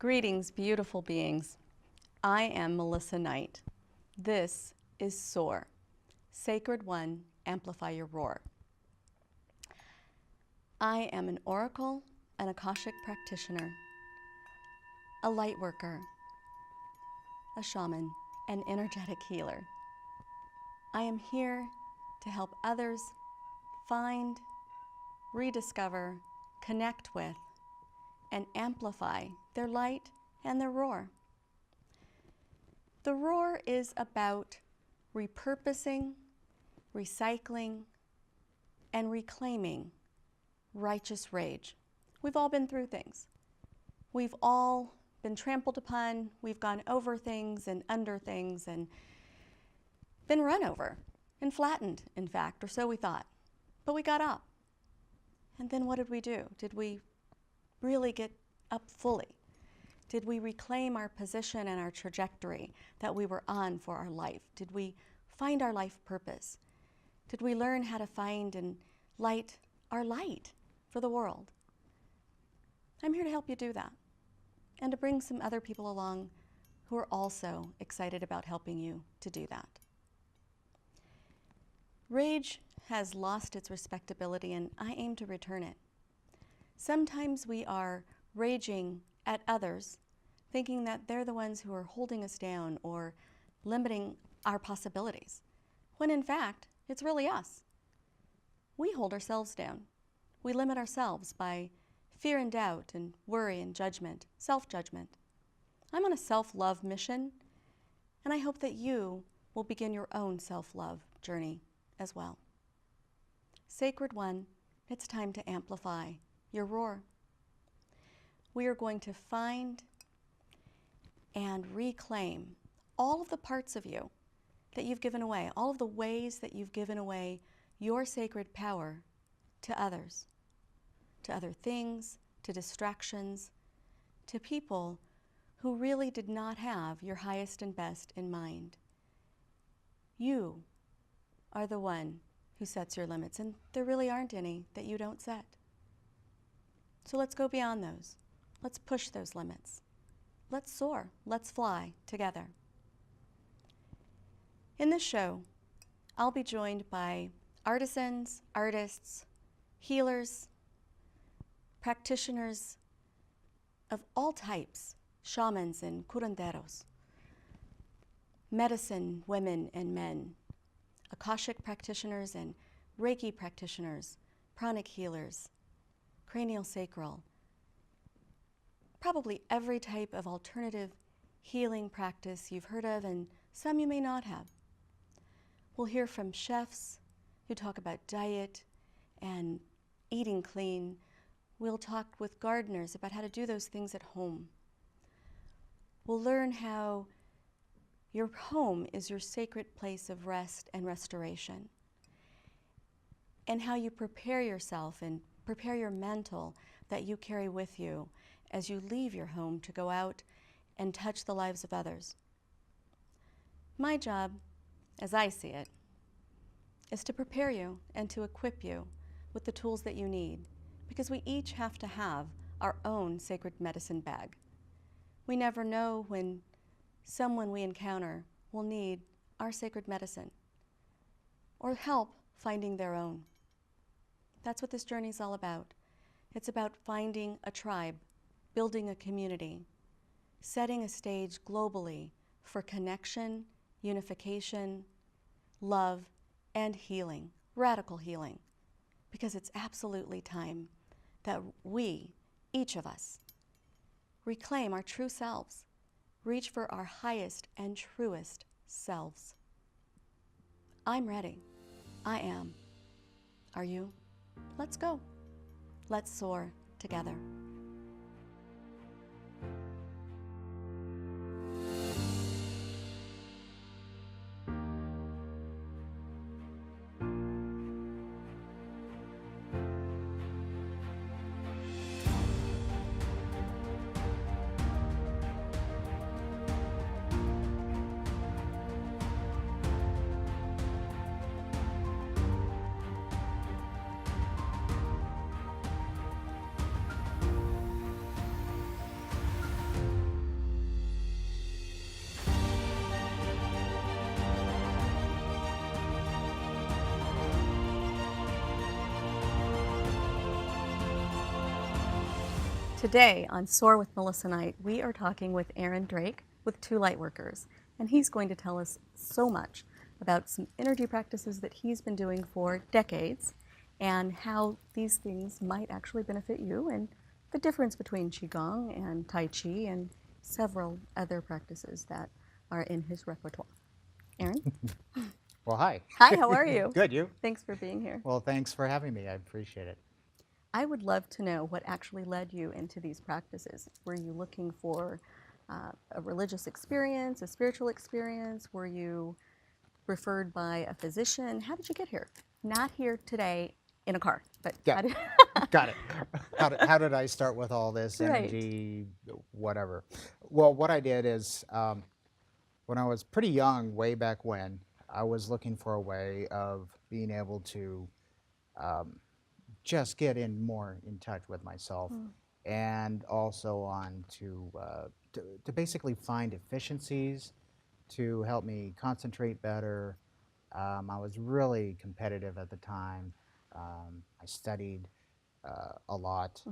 Greetings, beautiful beings. I am Melissa Knight. This is SOAR, Sacred One, Amplify Your Roar. I am an oracle, an Akashic practitioner, a light worker, a shaman, an energetic healer. I am here to help others find, rediscover, connect with, and amplify their light and their roar. The roar is about repurposing, recycling, and reclaiming righteous rage. We've all been through things. We've all been trampled upon, we've gone over things and under things and been run over and flattened, in fact, or so we thought. But we got up. And then what did we do? Did we really get up fully? Did we reclaim our position and our trajectory that we were on for our life? Did we find our life purpose? Did we learn how to find and light our light for the world? I'm here to help you do that and to bring some other people along who are also excited about helping you to do that. Rage has lost its respectability, and I aim to return it. Sometimes we are raging at others, thinking that they're the ones who are holding us down or limiting our possibilities, when in fact, it's really us. We hold ourselves down. We limit ourselves by fear and doubt and worry and judgment, self-judgment. I'm on a self-love mission, and I hope that you will begin your own self-love journey as well. Sacred One, it's time to amplify your roar. We are going to find and reclaim all of the parts of you that you've given away, all of the ways that you've given away your sacred power to others, to other things, to distractions, to people who really did not have your highest and best in mind. You are the one who sets your limits, and there really aren't any that you don't set. So let's go beyond those. Let's push those limits. Let's soar. Let's fly together. In this show, I'll be joined by artisans, artists, healers, practitioners of all types, shamans and curanderos, medicine women and men, Akashic practitioners and Reiki practitioners, pranic healers, cranial sacral, probably every type of alternative healing practice you've heard of and some you may not have. We'll hear from chefs who talk about diet and eating clean. We'll talk with gardeners about how to do those things at home. We'll learn how your home is your sacred place of rest and restoration, and how you prepare yourself and prepare your mental that you carry with you as you leave your home to go out and touch the lives of others. My job, as I see it, is to prepare you and to equip you with the tools that you need, because we each have to have our own sacred medicine bag. We never know when someone we encounter will need our sacred medicine or help finding their own. That's what this journey is all about. It's about finding a tribe, building a community, setting a stage globally for connection, unification, love, and healing, radical healing, because it's absolutely time that we, each of us, reclaim our true selves, reach for our highest and truest selves. I'm ready. I am. Are you? Let's go. Let's soar together. Today on SOAR with Melissa Knight, we are talking with Aaron Drake with Two Lightworkers, and he's going to tell us so much about some energy practices that he's been doing for decades and how these things might actually benefit you, and the difference between QiGong and Tai Chi and several other practices that are in his repertoire. Aaron? Well, hi. Hi, how are you? Good, you? Thanks for being here. Well, thanks for having me. I appreciate it. I would love to know what actually led you into these practices. Were you looking for a religious experience, a spiritual experience? Were you referred by a physician? How did you get here? Not here today in a car, but Yeah. how did Got it. How did I start with all this energy, whatever? Well, what I did is when I was pretty young, way back when, I was looking for a way of being able to just get more in touch with myself, and also to basically find efficiencies to help me concentrate better. I was really competitive at the time. I studied a lot,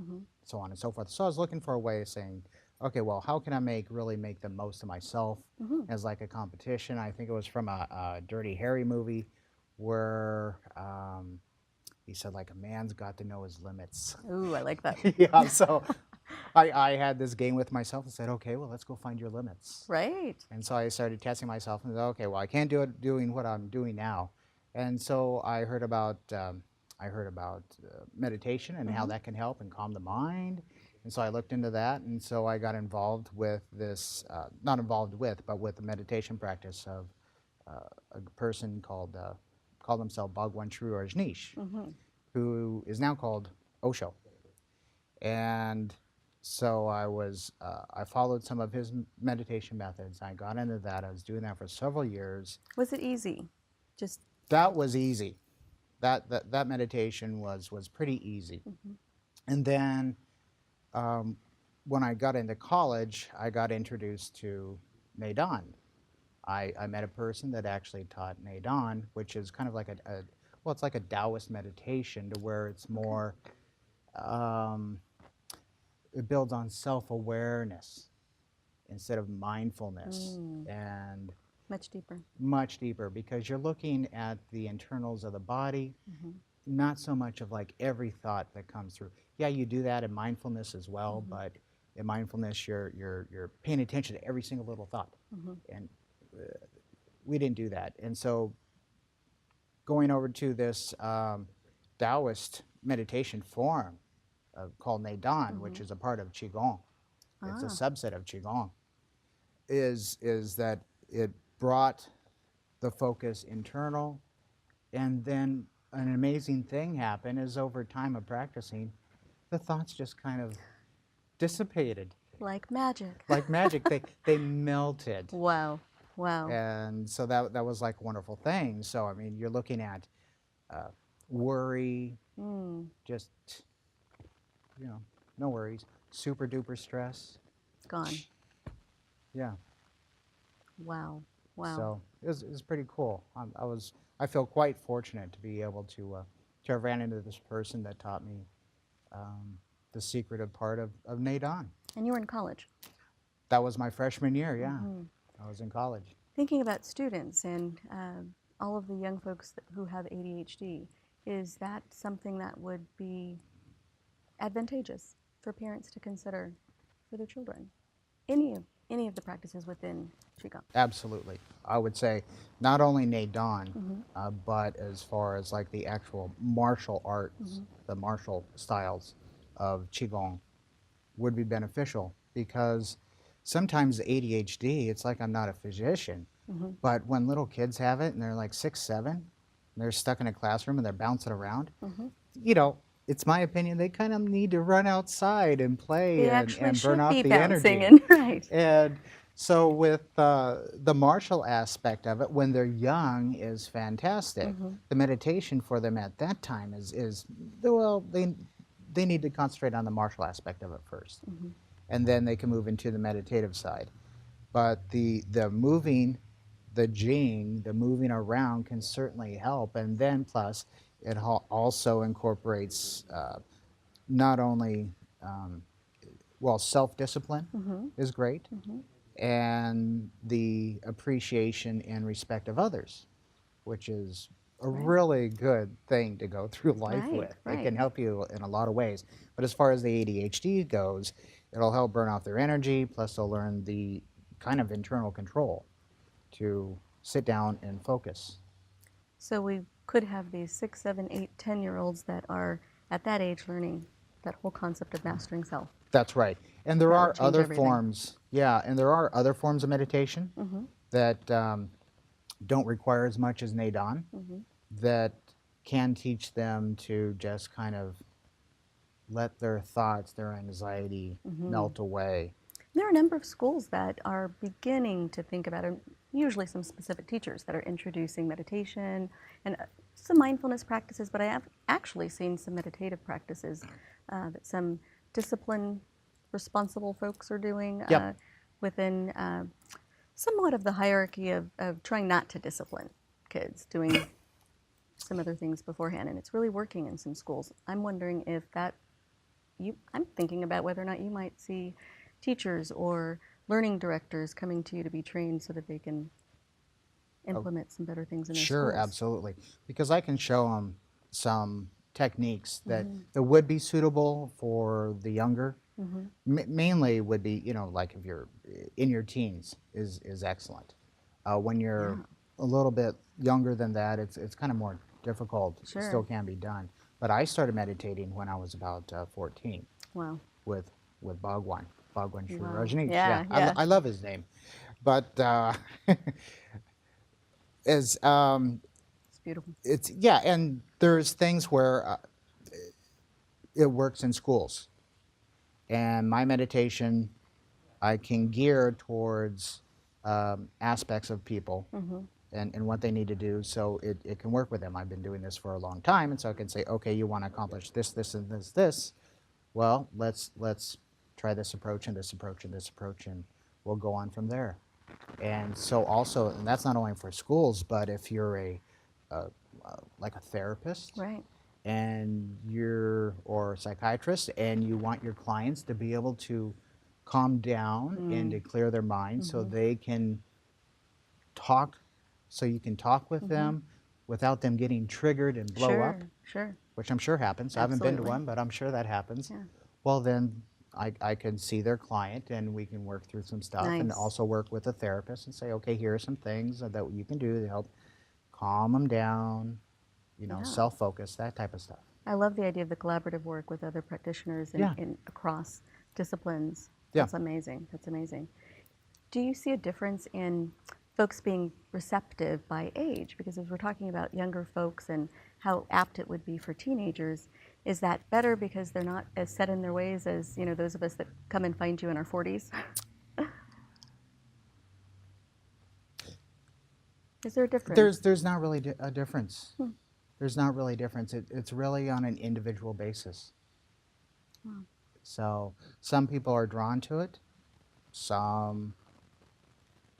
so on and so forth. So I was looking for a way of saying, okay, well, how can I really make the most of myself as like a competition? I think it was from a Dirty Harry movie where he said, like, a man's got to know his limits. Ooh, I like that. Yeah, so I had this game with myself and said, okay, well, let's go find your limits. Right. And so I started testing myself and said, okay, well, I can't do it doing what I'm doing now. And so I heard about meditation and how that can help and calm the mind. And so I looked into that, and so I got involved with this, not involved with, but with the meditation practice of a person called himself Bhagwan Sri Rajneesh, who is now called Osho. And so I followed some of his meditation methods. I got into that. I was doing that for several years. Was it easy? That was easy. That meditation was pretty easy. And then when I got into college, I got introduced to Neidan. I met a person that actually taught Neidan, which is kind of like it's like a Taoist meditation, to where it's more, it builds on self-awareness instead of mindfulness, and much deeper, because you're looking at the internals of the body, not so much of like every thought that comes through. Yeah, you do that in mindfulness as well, but in mindfulness, you're paying attention to every single little thought, and we didn't do that. And so going over to this Taoist meditation form called Neidan, which is a part of QiGong, it's a subset of QiGong, is that it brought the focus internal. And then an amazing thing happened is, over time of practicing, the thoughts just kind of dissipated. Like magic. Like magic. They melted. Wow. Wow. And so that was like a wonderful thing. So, I mean, you're looking at worry, just, no worries. Super duper stress. It's gone. Yeah. Wow. Wow. So it was pretty cool. I feel quite fortunate to be able to have ran into this person that taught me the secretive part of Neidan. And you were in college? That was my freshman year, yeah. I was in college. Thinking about students and all of the young folks who have ADHD, is that something that would be advantageous for parents to consider for their children? Any of the practices within QiGong? Absolutely. I would say not only Neidan, but as far as like the actual martial arts, the martial styles of QiGong would be beneficial, because sometimes ADHD, it's like, I'm not a physician, but when little kids have it and they're like 6, 7, and they're stuck in a classroom and they're bouncing around, it's my opinion, they kind of need to run outside and play and burn off the energy. Right. And so with the martial aspect of it, when they're young, is fantastic. The meditation for them at that time is well, they need to concentrate on the martial aspect of it first. And then they can move into the meditative side. But the moving, the jing, the moving around can certainly help. And then plus, it also incorporates not only well, self-discipline is great, and the appreciation and respect of others, which is a really good thing to go through life with. It can help you in a lot of ways. But as far as the ADHD goes, it'll help burn off their energy, plus they'll learn the kind of internal control to sit down and focus. So we could have these 6, 7, 8, 10-year-olds that are at that age learning that whole concept of mastering self. That's right. And there That are would change other everything. forms, and there are other forms of meditation that don't require as much as Nadon, that can teach them to just kind of let their thoughts, their anxiety melt away. There are a number of schools that are beginning to think about it, usually some specific teachers that are introducing meditation and some mindfulness practices, but I have actually seen some meditative practices that some discipline responsible folks are doing within somewhat of the hierarchy of trying not to discipline kids, doing some other things beforehand, and it's really working in some schools. I'm wondering if I'm thinking about whether or not you might see teachers or learning directors coming to you to be trained so that they can implement some better things in their schools. Sure, absolutely. Because I can show them some techniques that would be suitable for the younger. Mainly would be, like if you're in your teens is excellent. When you're a little bit younger than that, it's kind of more difficult. Sure. It still can be done. But I started meditating when I was about 14. Wow. With Bhagwan Sri Wow. Rajneesh. Yeah. I love his name. But It's beautiful. And there's things where it works in schools. And my meditation, I can gear towards aspects of people and what they need to do, so it can work with them. I've been doing this for a long time, and so I can say, okay, you want to accomplish this, this, and this. Well, let's try this approach and this approach and this approach, and we'll go on from there. And so also, and that's not only for schools, but if you're like a therapist, Right. and or a psychiatrist, and you want your clients to be able to calm down and to clear their mind so they can talk, so you can talk with them without them getting triggered and blow up, Sure. which I'm sure happens. I haven't been to one, but I'm sure that happens. Yeah. Well, then I can see their client and we can work through some stuff and Nice. also work with a therapist and say, okay, here are some things that you can do to help calm them down, self-focus, that type of stuff. I love the idea of the collaborative work with other practitioners in across disciplines. Yeah. That's amazing. That's amazing. Do you see a difference in folks being receptive by age? Because as we're talking about younger folks and how apt it would be for teenagers, is that better because they're not as set in their ways as those of us that come and find you in our 40s? Is there a difference? There's not really a difference. There's not really a difference. It's really on an individual basis. Wow. So some people are drawn to it. Some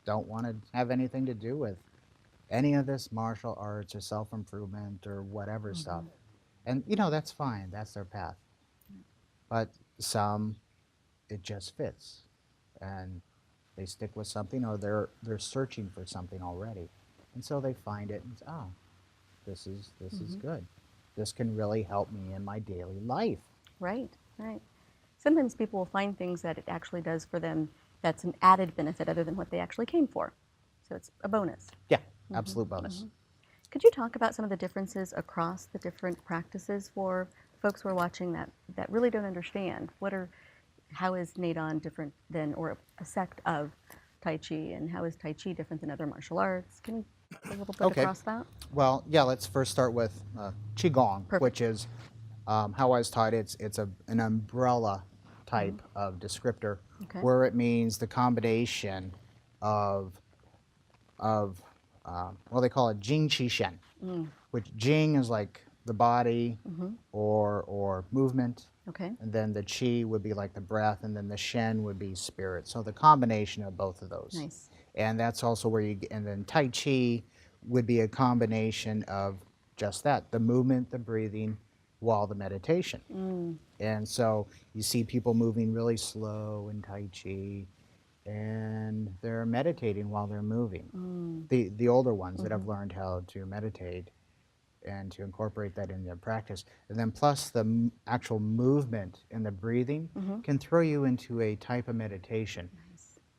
don't want to have anything to do with any of this martial arts or self-improvement or whatever stuff. And, that's fine. That's their path. But some, it just fits. And they stick with something, or they're searching for something already. And so they find it and say, oh, this is good. This can really help me in my daily life. Right. Sometimes people will find things that it actually does for them that's an added benefit other than what they actually came for. So it's a bonus. Yeah, absolute bonus. Could you talk about some of the differences across the different practices for folks who are watching that really don't understand? How is Nadon different than, or a sect of Tai Chi, and how is Tai Chi different than other martial arts? Can you a little bit across that? Well, yeah, let's first start with QiGong, Perfect. which is how I was taught. It's an umbrella type of descriptor, where it means the combination of well, they call it Jing Qi Shen, which Jing is like the body or movement, and then the Qi would be like the breath, and then the Shen would be spirit. So the combination of both of those. Nice. And that's also where and then Tai Chi would be a combination of just that, the movement, the breathing, while the meditation. And so you see people moving really slow in Tai Chi, and they're meditating while they're moving. The older ones that have learned how to meditate and to incorporate that in their practice. And then plus the actual movement and the breathing can throw you into a type of meditation,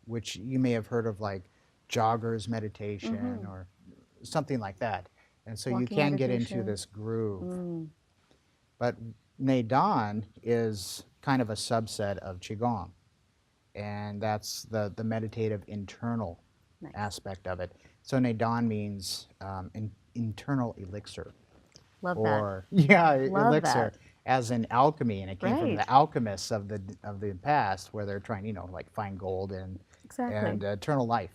which you may have heard of, like joggers meditation or something like that. And so you can get into this groove. But Neidan is kind of a subset of QiGong. And that's the meditative internal aspect of it. So Neidan means internal elixir. Love or, that. Yeah, Love elixir, that. as in alchemy, and it came from the alchemists of the past, where they're trying, like find gold and eternal life.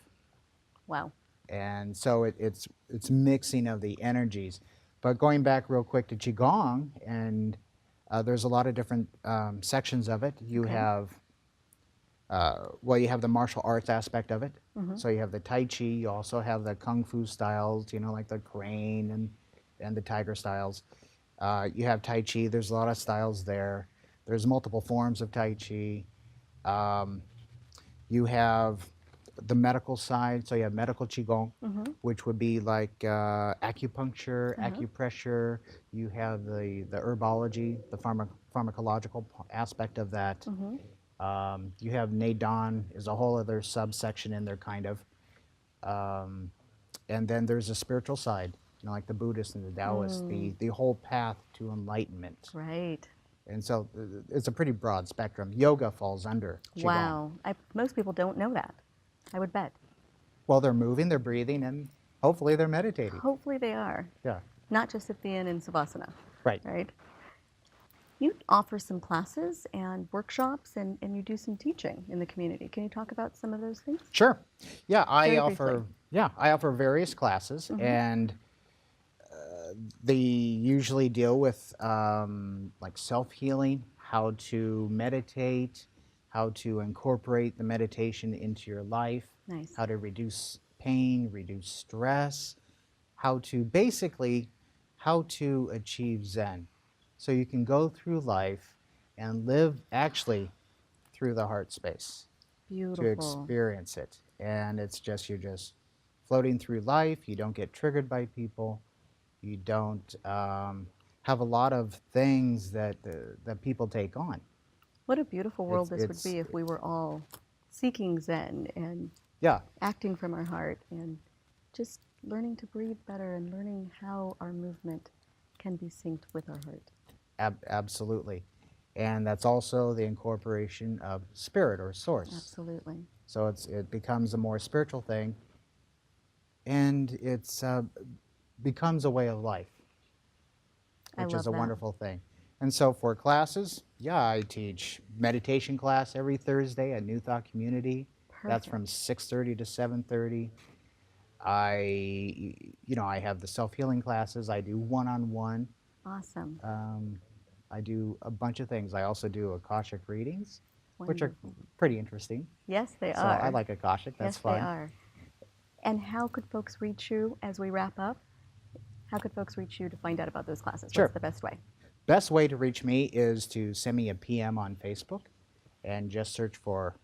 Wow. And so it's mixing of the energies. But going back real quick to Qigong, and there's a lot of different sections of it. You have you have the martial arts aspect of it. So you have the Tai Chi. You also have the Kung Fu styles, like the crane and the tiger styles. You have Tai Chi. There's a lot of styles there. There's multiple forms of Tai Chi. You have the medical side. So you have medical Qigong, which would be like acupuncture, acupressure. You have the herbology, the pharmacological aspect of that. You have Neidan is a whole other subsection in there, kind of. And then there's a spiritual side, like the Buddhists and the Taoists, the whole path to enlightenment. Right. And so it's a pretty broad spectrum. Yoga falls under Qigong. Wow. Most people don't know that, I would bet. Well, they're moving, they're breathing, and hopefully they're meditating. Hopefully they are. Yeah. Not just at the end in Savasana. Right. Right. You offer some classes and workshops, and you do some teaching in the community. Can you talk about some of those things? Sure. Yeah, I briefly. offer various classes, and they usually deal with like self-healing, how to meditate, how to incorporate the meditation into your life, Nice. how to reduce pain, reduce stress, how to achieve Zen. So you can go through life and live actually through the heart space. Beautiful. To experience it. And it's just, you're just floating through life. You don't get triggered by people. You don't have a lot of things that people take on. What a beautiful world this would be if we were all seeking Zen and acting from our heart and just learning to breathe better and learning how our movement can be synced with our heart. Absolutely. And that's also the incorporation of spirit or source. Absolutely. So it becomes a more spiritual thing, and it's becomes a way of life, which is a wonderful thing. And so for classes, I teach meditation class every Thursday at New Thought Community. Perfect. That's from 6:30 to 7:30. I have the self-healing classes. I do one-on-one. Awesome. I do a bunch of things. I also do Akashic readings, Wonderful. which are pretty interesting. Yes, they So are. I like Akashic. That's fun. Yes, they are. And how could folks reach you as we wrap up? How could folks reach you to find out about those classes? Sure. What's the best way? Best way to reach me is to send me a PM on Facebook and just search for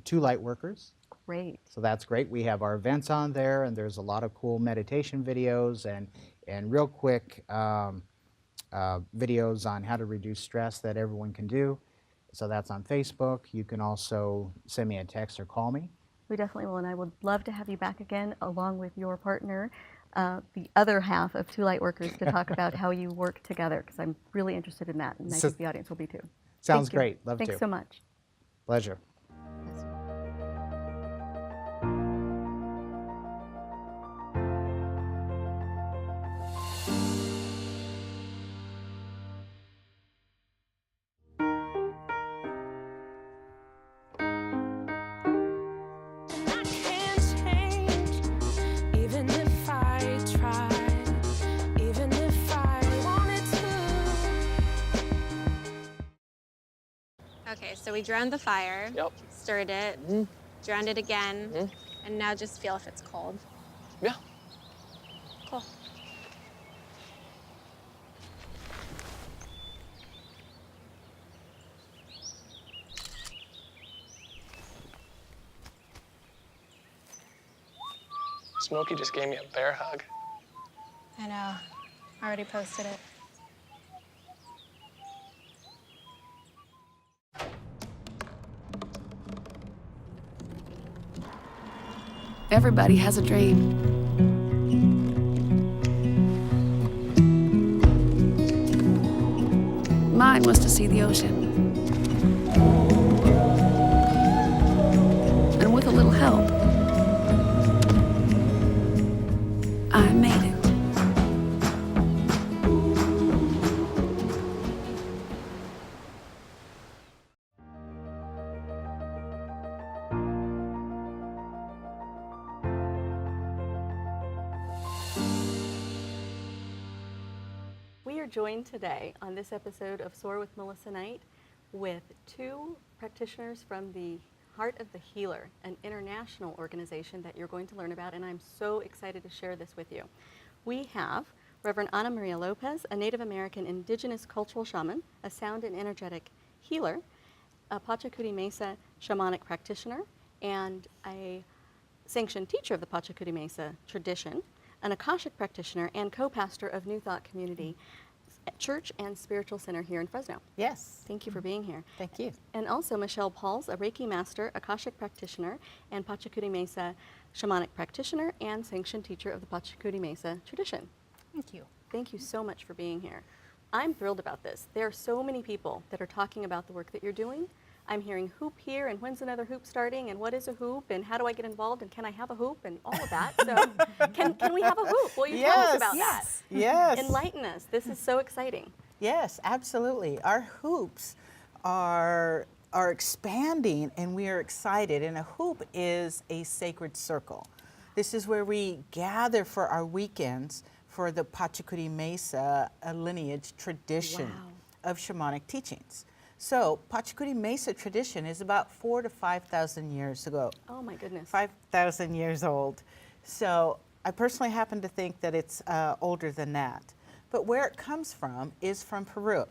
Two Lightworkers. Great. So that's great. We have our events on there, and there's a lot of cool meditation videos and real quick videos on how to reduce stress that everyone can do. So that's on Facebook. You can also send me a text or call me. We definitely will, and I would love to have you back again along with your partner, the other half of Two Lightworkers, to talk about how you work together, because I'm really interested in that, and I think the audience will be too. Sounds great. Love to. Thanks so much. Pleasure. Okay, so we drowned the fire, stirred it, drowned it again, and now just feel if it's cold. Yeah. Cool. Smokey just gave me a bear hug. I know. I already posted it. Everybody has a dream. Mine was to see the ocean. And with a little help, I made it. We are joined today on this episode of SOAR with Melissa Knight with two practitioners from the Heart of the Healer, an international organization that you're going to learn about, and I'm so excited to share this with you. We have Reverend Ana Maria Lopez, a Native American indigenous cultural shaman, a sound and energetic healer, a Pachakuti Mesa shamanic practitioner, and a sanctioned teacher of the Pachakuti Mesa tradition, an Akashic practitioner, and co-pastor of New Thought Community Church and Spiritual Center here in Fresno. Yes. Thank you for being here. Thank you. And also Michelle Pauls, a Reiki master, Akashic practitioner, and Pachakuti Mesa shamanic practitioner and sanctioned teacher of the Pachakuti Mesa tradition. Thank you. Thank you so much for being here. I'm thrilled about this. There are so many people that are talking about the work that you're doing. I'm hearing hoop here, and when's another hoop starting, and what is a hoop, and how do I get involved, and can I have a hoop, and all of that. So can we have a hoop? Will you tell us about that? Yes. Enlighten us. This is so exciting. Yes, absolutely. Our hoops are expanding, and we are excited. And a hoop is a sacred circle. This is where we gather for our weekends for the Pachakuti Mesa lineage tradition of shamanic teachings. So Pachakuti Mesa tradition is about 4,000 to 5,000 years ago. Oh my goodness. 5,000 years old. So I personally happen to think that it's older than that. But where it comes from is from Peru.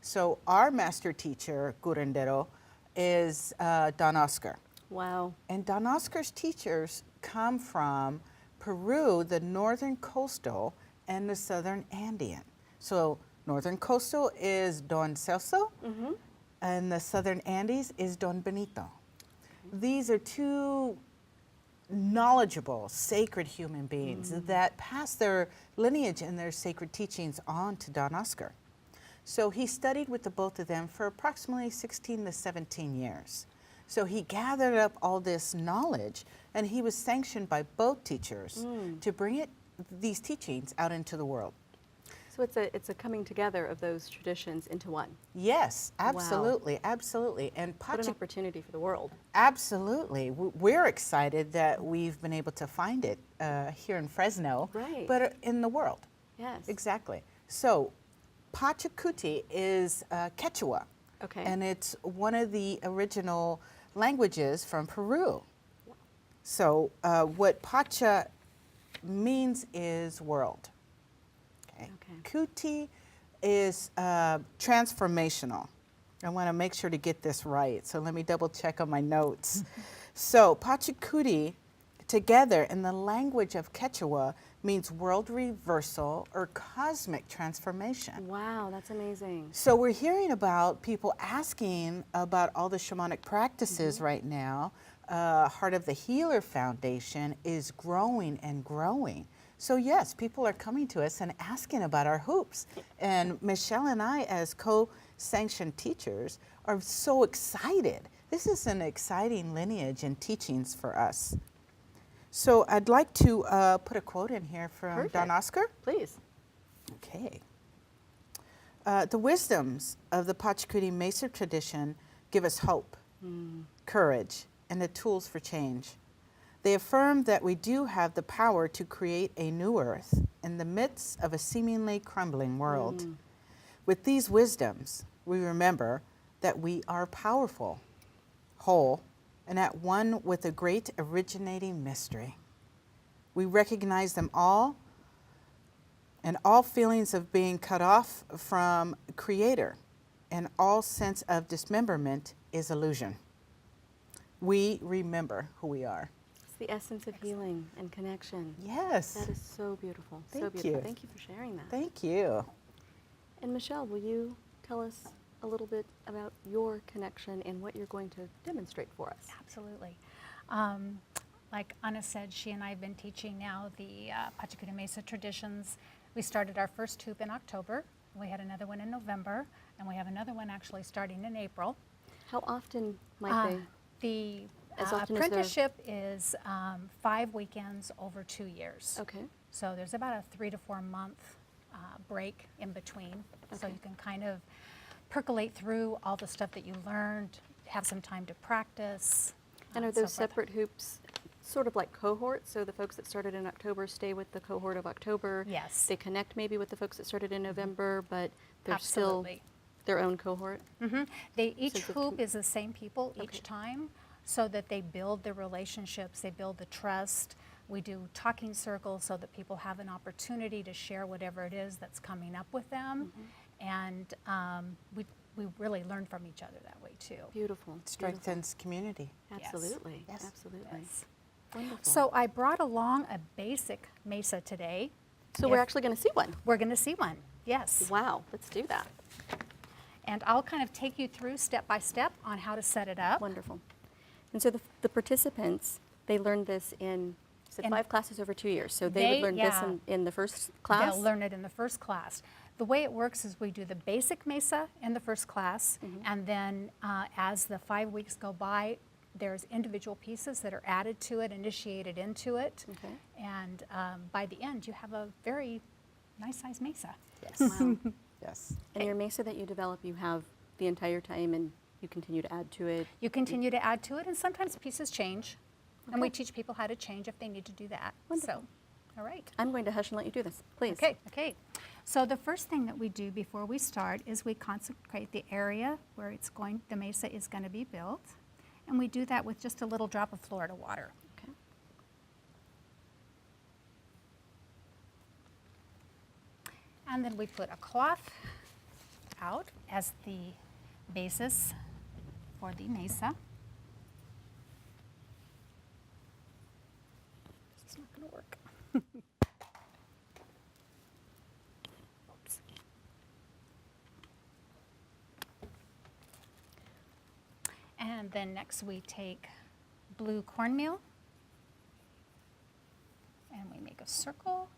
So our master teacher, curandero, is Don Oscar. Wow. And Don Oscar's teachers come from Peru, the northern coastal, and the southern Andean. So northern coastal is Don Celso, and the southern Andes is Don Benito. These are two knowledgeable, sacred human beings that pass their lineage and their sacred teachings on to Don Oscar. So he studied with the both of them for approximately 16 to 17 years. So he gathered up all this knowledge, and he was sanctioned by both teachers to bring these teachings out into the world. So it's a coming together of those traditions into one. Yes, absolutely, absolutely. And What an opportunity for the world. Absolutely. We're excited that we've been able to find it here in Fresno, but in the world. Yes. Exactly. So Pachakuti is Quechua, and it's one of the original languages from Peru. So what Pacha means is world. Kuti is transformational. I want to make sure to get this right, so let me double check on my notes. So Pachakuti, together in the language of Quechua, means world reversal or cosmic transformation. Wow, that's amazing. So we're hearing about people asking about all the shamanic practices right now. Heart of the Healer Foundation is growing and growing. So yes, people are coming to us and asking about our hoops. And Michelle and I, as co-sanctioned teachers, are so excited. This is an exciting lineage and teachings for us. So I'd like to put a quote in here from Don Oscar. Please. Okay. The wisdoms of the Pachakuti Mesa tradition give us hope, courage, and the tools for change. They affirm that we do have the power to create a new earth in the midst of a seemingly crumbling world. With these wisdoms, we remember that we are powerful, whole, and at one with a great originating mystery. We recognize them all, and all feelings of being cut off from Creator, and all sense of dismemberment is illusion. We remember who we are. the essence of healing and connection. Yes. That is so beautiful. So Thank beautiful. you. Thank you for sharing that. Thank you. And Michelle, will you tell us a little bit about your connection and what you're going to demonstrate for us? Absolutely. Like Anna said, she and I have been teaching now the Pachakuti Mesa traditions. We started our first hoop in October. We had another one in November, and we have another one actually starting in April. How often might The As often as there- apprenticeship is 5 weekends over 2 years. Okay. So there's about a 3 to 4 month break in between. So Okay. you can kind of percolate through all the stuff that you learned, have some time to practice. And are so those forth. separate hoops sort of like cohorts? So the folks that started in October stay with the cohort of October. Yes. They connect maybe with the folks that started in November, but they're Absolutely. still their own cohort. Each Since it's hoop is the same people Okay. each time, so that they build the relationships, they build the trust. We do talking circles so that people have an opportunity to share whatever it is that's coming up with them. And we really learn from each other that way too. Beautiful. Strengthens community. Absolutely. Yes. Absolutely. Yes. Wonderful. So I brought along a basic mesa today. So we're if- actually going to see one. We're going to see one, yes. Wow. Let's do that. And I'll kind of take you through step by step on how to set it up. Wonderful. And so the participants, they learned this in, you said In- 5 classes over 2 years. So they would learn yeah. this in the first class? They'll learn it in the first class. The way it works is we do the basic mesa in the first class, and then as the 5 weeks go by, there's individual pieces that are added to it, initiated into it, Okay. and by the end you have a very nice sized mesa. Yes. Wow. Yes. And your mesa that you develop, you have the entire time and you continue to add to it? You continue to add to it, and sometimes pieces change, and we teach people how to change if they need to do that. Wonderful. So, all right. I'm going to hush and let you do this, please. Okay. So the first thing that we do before we start is we consecrate the area where the mesa is going to be built, and we do that with just a little drop of Florida water. Okay. And then we put a cloth out as the basis for the mesa. This is not going to work. Oops. And then next we take blue cornmeal and we make a circle.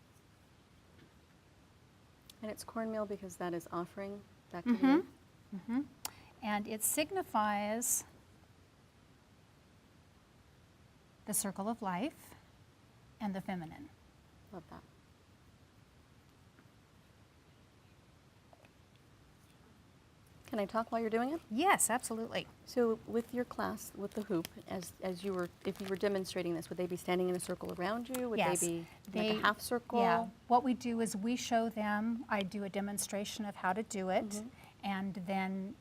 And it's cornmeal because that is offering back to the earth? And it signifies the circle of life and the feminine. Love that. Can I talk while you're doing it? Yes, absolutely. So with your class, with the hoop, as you were, if you were demonstrating this, would they be standing in a circle around you? Would Yes. they be like a half circle? Yeah. What we do is we show them, I do a demonstration of how to do it, and then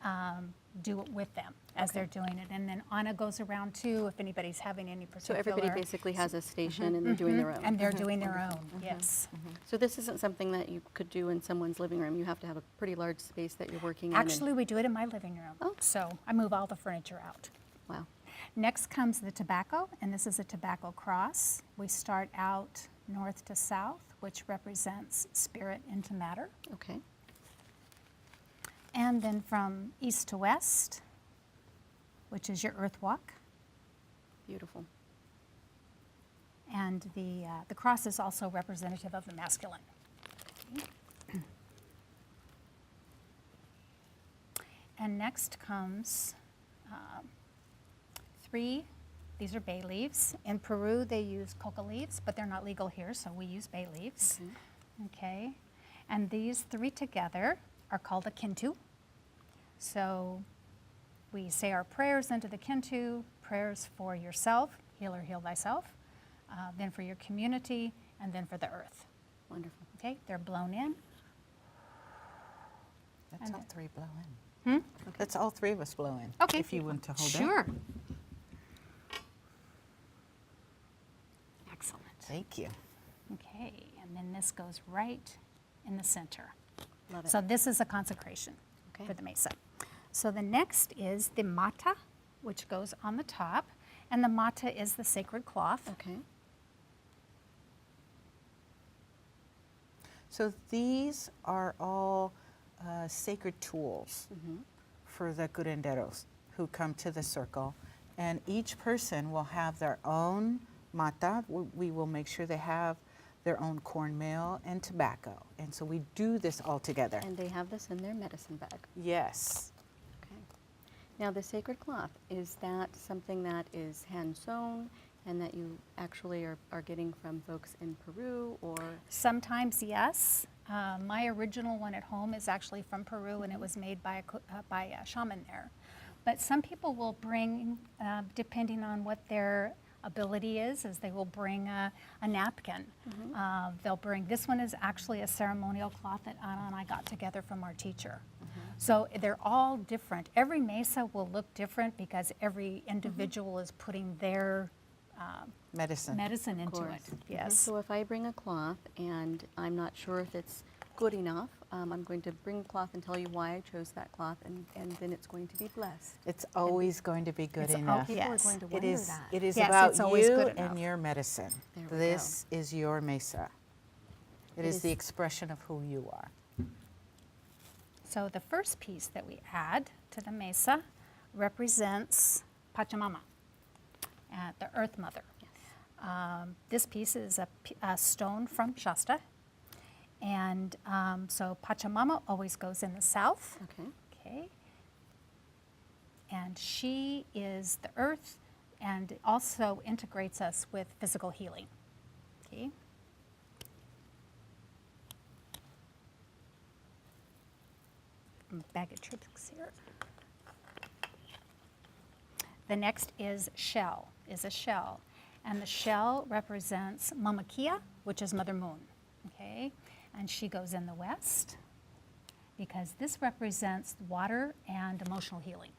do it with them as they're doing it. And then Anna goes around too if anybody's having any So particular. everybody basically has a station and they're doing their own. And they're doing their own, yes. So this isn't something that you could do in someone's living room. You have to have a pretty large space that you're working in. Actually, we do it in my living room. Oh. So I move all the furniture out. Wow. Next comes the tobacco, and this is a tobacco cross. We start out north to south, which represents spirit into matter. Okay. And then from east to west, which is your earth walk. Beautiful. And the cross is also representative of the masculine. Okay. And next comes 3, these are bay leaves. In Peru, they use coca leaves, but they're not legal here, so we use bay leaves. Okay. And these 3 together are called a kintu. So we say our prayers into the kintu, prayers for yourself, heal or heal thyself, then for your community, and then for the earth. Wonderful. Okay, they're blown in. Let's And all then- 3 blow in. Let's all 3 of us blow in. Okay. If you want to hold it. Sure. Excellent. Thank you. Okay, and then this goes right in the center. Love it. So this is a consecration Okay. for the mesa. So the next is the mata, which goes on the top, And the mata is the sacred cloth. Okay. So these are all sacred tools for the curanderos who come to the circle. And each person will have their own mata. We will make sure they have their own cornmeal and tobacco. And so we do this all together. And they have this in their medicine bag. Yes. Okay. Now the sacred cloth, is that something that is hand sewn and that you actually are getting from folks in Peru, or? Sometimes, yes. My original one at home is actually from Peru, and it was made by a shaman there. But some people will bring, depending on what their ability is they will bring a napkin. They'll bring, this one is actually a ceremonial cloth that Ana and I got together from our teacher. So they're all different. Every mesa will look different because every individual is putting their medicine into it. Yes. So if I bring a cloth and I'm not sure if it's good enough, I'm going to bring the cloth and tell you why I chose that cloth, and then it's going to be blessed. It's always going to be good enough. People are going to It wonder is, that. it is Yes, about it's always you good enough. and your medicine. There we This is your mesa. It is the is- expression of who you are. So the first piece that we add to the mesa represents Pachamama, the Earth Mother. This piece is a stone from Shasta, and so Pachamama always goes in the south. Okay. Okay. And she is the earth and also integrates us with physical healing. Okay. Bag of tricks here. The next is shell, a shell. And the shell represents Mama Kia, which is Mother Moon. Okay. And she goes in the west because this represents water and emotional healing.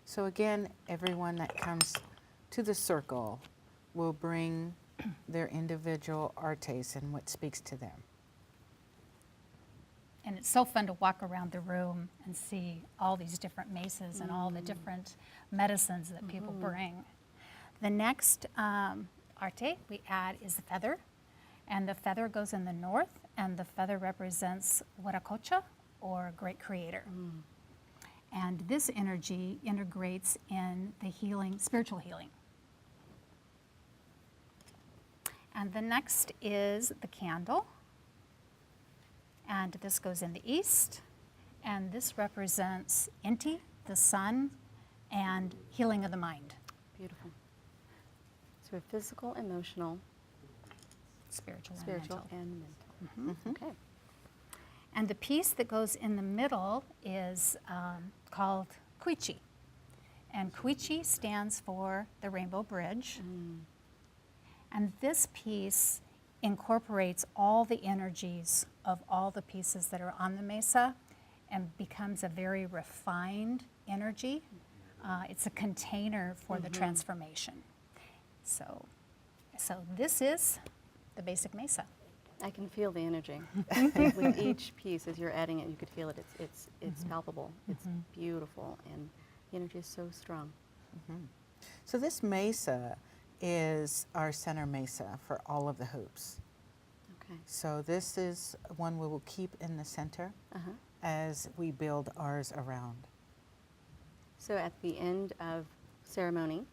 So again, everyone that comes to the circle will bring their individual artes and what speaks to them. And it's so fun to walk around the room and see all these different mesas and all the different medicines that people bring. The next arte we add is the feather. And the feather goes in the north, and the feather represents Waracocha, or Great Creator. And this energy integrates in the healing, spiritual healing. And the next is the candle. And this goes in the east. And this represents Inti, the sun, and healing of the mind. Beautiful. So physical, emotional, Spiritual, spiritual, and mental. and mental. Okay. And the piece that goes in the middle is called Quichi. And Quichi stands for the Rainbow Bridge. And this piece incorporates all the energies of all the pieces that are on the mesa and becomes a very refined energy. It's a container for the transformation. So this is the basic mesa. I can feel the energy. With each piece, as you're adding it, you could feel it. It's palpable. It's beautiful, and the energy is so strong. So this mesa is our center mesa for all of the hoops. Okay. So this is one we will keep in the center as we build ours around. So at the end of ceremony,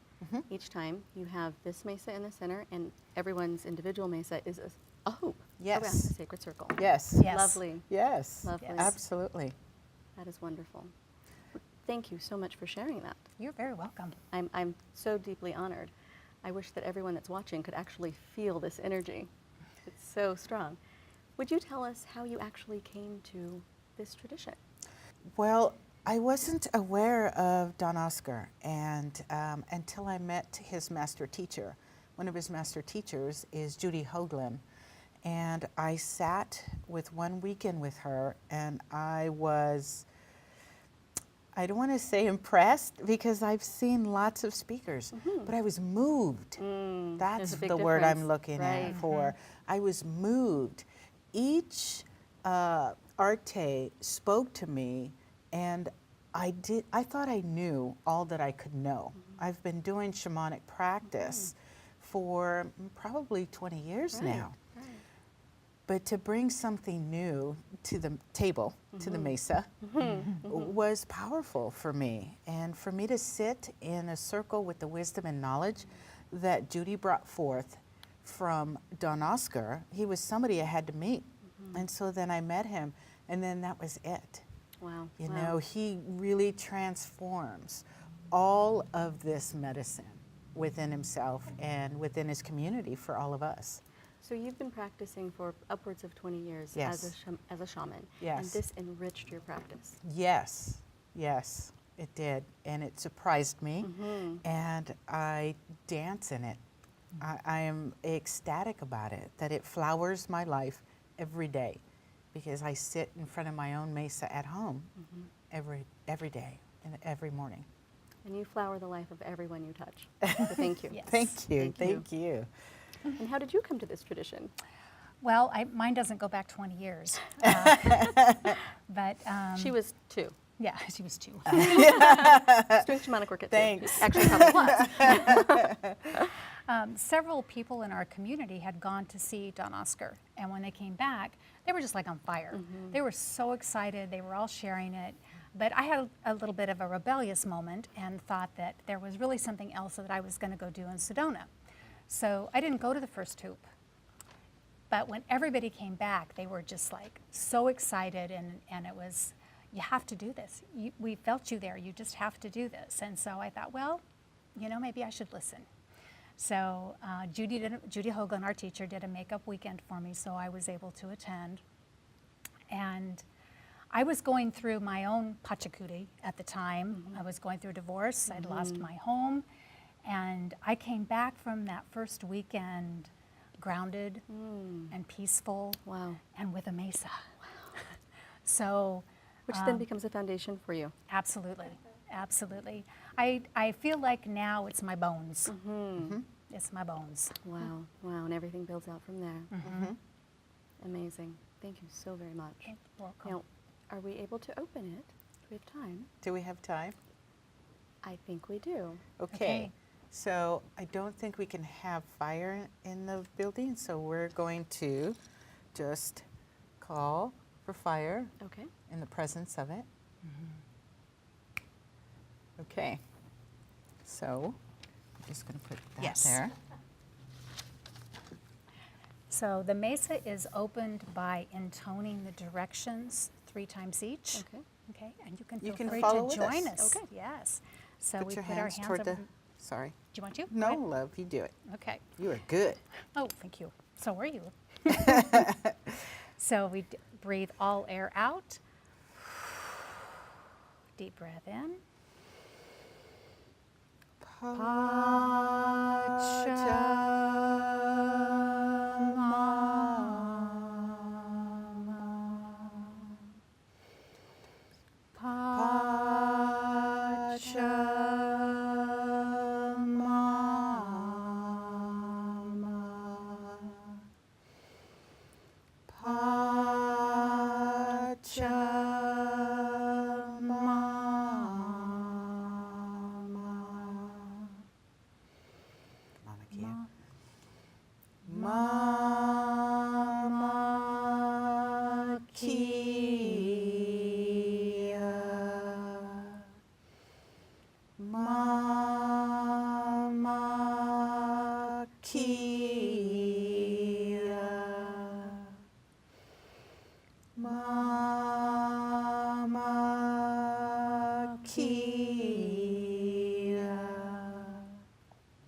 each time you have this mesa in the center, and everyone's individual mesa is a hoop around the sacred circle. Yes. Yes. Lovely. Yes. Lovely. Yes. Absolutely. That is wonderful. Thank you so much for sharing that. You're very welcome. I'm so deeply honored. I wish that everyone that's watching could actually feel this energy. It's so strong. Would you tell us how you actually came to this tradition? Well, I wasn't aware of Don Oscar and until I met his master teacher. One of his master teachers is Judy Hoagland, and I sat with one weekend with her, and I don't want to say impressed because I've seen lots of speakers, but I was moved. That's There's a big the word I'm difference. looking Right. at for. I was moved. Each arte spoke to me, and I thought I knew all that I could know. I've been doing shamanic practice for probably 20 years now. Right. But to bring something new to the table, to the mesa, was powerful for me. And for me to sit in a circle with the wisdom and knowledge that Judy brought forth from Don Oscar, he was somebody I had to meet. And so then I met him, and then that was it. Wow. You know, he really transforms all of this medicine within himself and within his community for all of us. So you've been practicing for upwards of 20 years Yes. as a shaman. Yes. And this enriched your practice. Yes, yes, it did. And it surprised me, and I dance in it. I am ecstatic about it, that it flowers my life every day, because I sit in front of my own mesa at home every day and every morning. And you flower the life of everyone you touch. So thank you. Yes. Thank you, Thank thank you. And how did you come to this tradition? Well, mine doesn't go back 20 years. But She was 2. yeah, she was 2. She was doing shamanic work at 2. Thanks. Actually, probably was. Several people in our community had gone to see Don Oscar, and when they came back, they were just like on fire. They were so excited. They were all sharing it. But I had a little bit of a rebellious moment and thought that there was really something else that I was going to go do in Sedona. So I didn't go to the first hoop. But when everybody came back, they were just like so excited, and it was, you have to do this. We felt you there. You just have to do this. And so I thought, well, you know, maybe I should listen. So Judy Hoagland, our teacher, did a makeup weekend for me, so I was able to attend. And I was going through my own Pachakuti at the time. I was going through a divorce. I'd lost my home. And I came back from that first weekend grounded and peaceful. Wow. And with a mesa. So Which then becomes a foundation for you. absolutely, absolutely. I feel like now it's my bones. It's my bones. Wow. Wow. And everything builds out from there. Amazing. Thank you so very much. You're welcome. Now, are we able to open it? Do we have time? Do we have time? I think we do. Okay. So I don't think we can have fire in the building, so we're going to just call for fire Okay. in the presence of it. Okay. So I'm just going to put that Yes. there. So the mesa is opened by intoning the directions 3 times each. Okay. Okay, and you can You feel can free follow to with join us. us. Okay. Yes. So Put we your put our hands hands toward over. the, sorry. Do you want to? Go No, ahead. love, you do it. Okay. You are good. Oh, thank you. So are you. So we breathe all air out. Deep breath in. Mama Kia. Mama Kia. Mama Kia. Mama Kia.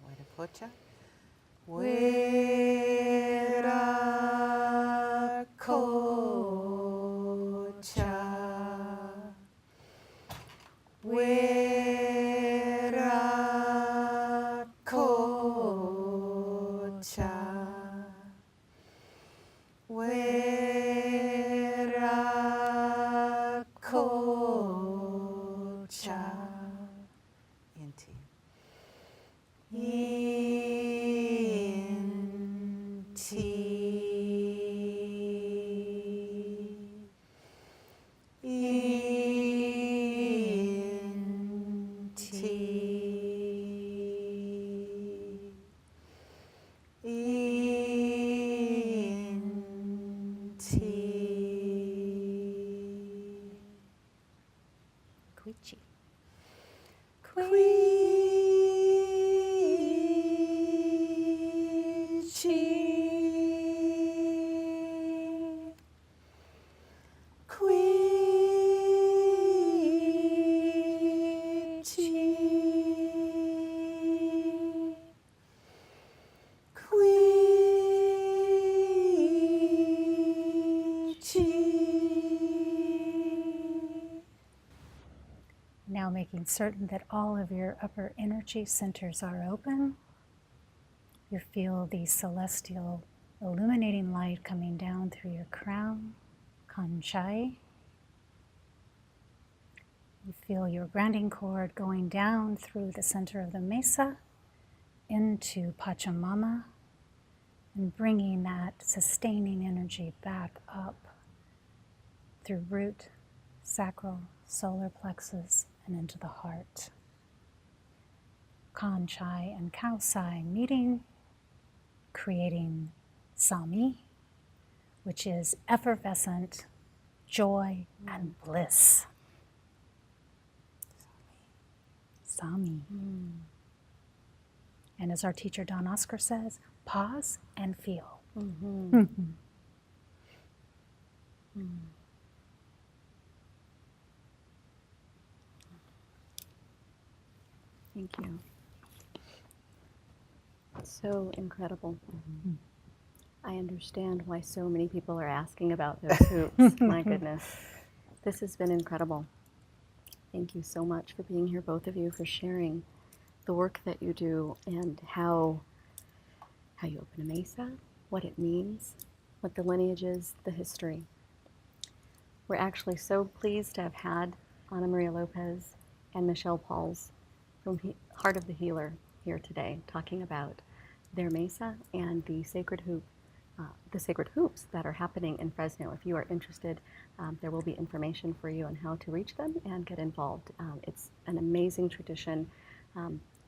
Wait a pocha. Wera kocha. Wera kocha. Wera kocha. Into. In. making certain that all of your upper energy centers are open. You feel the celestial illuminating light coming down through your crown, Kanchai. You feel your grounding cord going down through the center of the mesa into Pachamama and bringing that sustaining energy back up through root, sacral, solar plexus, and into the heart. Kanchai and Kausai meeting, creating Sami, which is effervescent joy and bliss. Sami. And as our teacher Don Oscar says, pause and feel. Thank you. So incredible. I understand why so many people are asking about those hoops. My goodness. This has been incredible. Thank you so much for being here, both of you, for sharing the work that you do and how you open a mesa, what it means, what the lineage is, the history. We're actually so pleased to have had Ana Maria Lopez and Michelle Pauls from Heart of the Healer here today, talking about their mesa and the sacred hoops that are happening in Fresno. If you are interested, there will be information for you on how to reach them and get involved. It's an amazing tradition,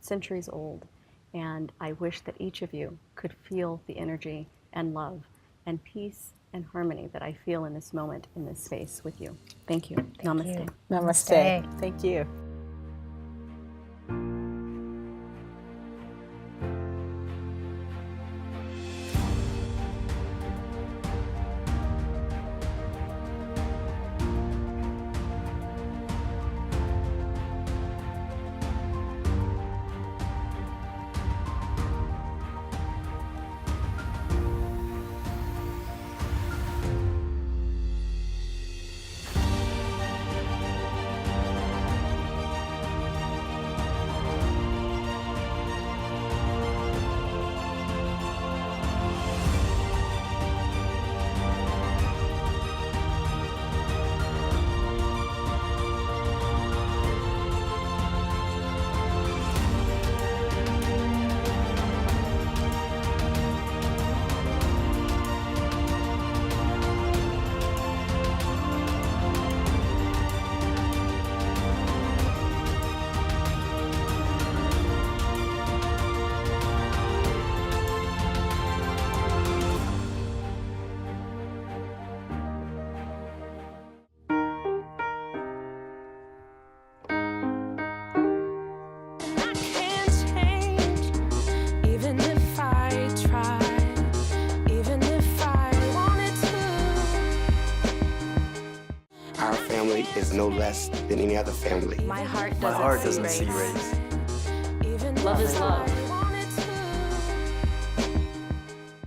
centuries old, and I wish that each of you could feel the energy and love and peace and harmony that I feel in this moment, in this space with you. Thank you. Namaste. You. Namaste. Thank you. Is no less than any other family. My heart doesn't see race. Love is love.